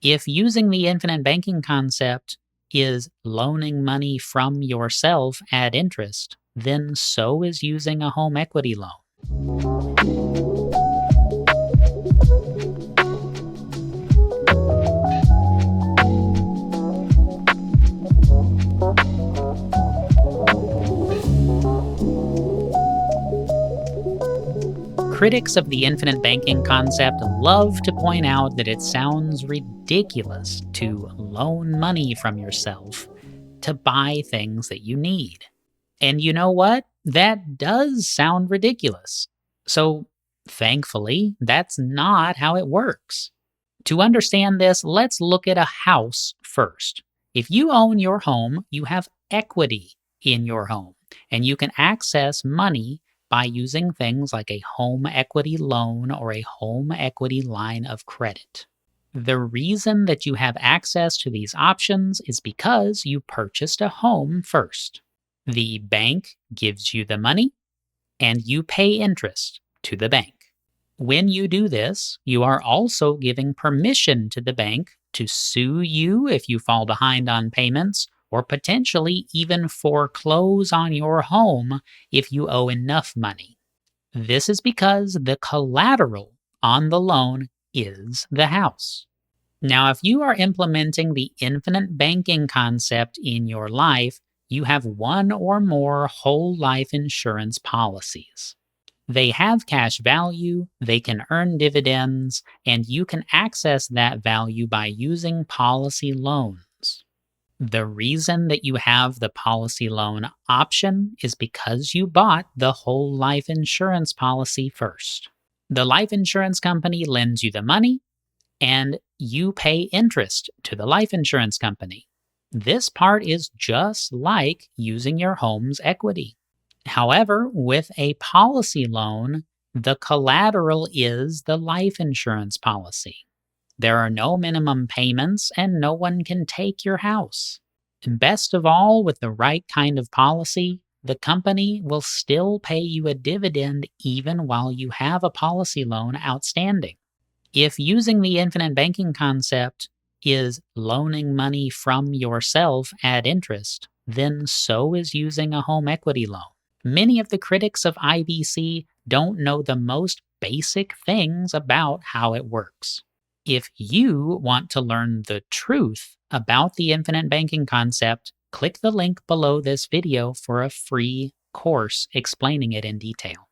If using the infinite banking concept is loaning money from yourself at interest, then so is using a home equity loan. Critics of the infinite banking concept love to point out that it sounds ridiculous to loan money from yourself to buy things that you need. And you know what? That does sound ridiculous. So, thankfully, that's not how it works. To understand this, let's look at a house first. If you own your home, you have equity in your home, and you can access money by using things like a home equity loan or a home equity line of credit. The reason that you have access to these options is because you purchased a home first. The bank gives you the money, and you pay interest to the bank. When you do this, you are also giving permission to the bank to sue you if you fall behind on payments, or potentially even foreclose on your home if you owe enough money. This is because the collateral on the loan is the house. Now, if you are implementing the infinite banking concept in your life, you have one or more whole life insurance policies. They have cash value, they can earn dividends, and you can access that value by using policy loans. The reason that you have the policy loan option is because you bought the whole life insurance policy first. The life insurance company lends you the money, and you pay interest to the life insurance company. This part is just like using your home's equity. However, with a policy loan, the collateral is the life insurance policy. There are no minimum payments, and no one can take your house. And best of all, with the right kind of policy, the company will still pay you a dividend even while you have a policy loan outstanding. If using the infinite banking concept is loaning money from yourself at interest, then so is using a home equity loan. Many of the critics of IBC don't know the most basic things about how it works. If you want to learn the truth about the infinite banking concept, click the link below this video for a free course explaining it in detail.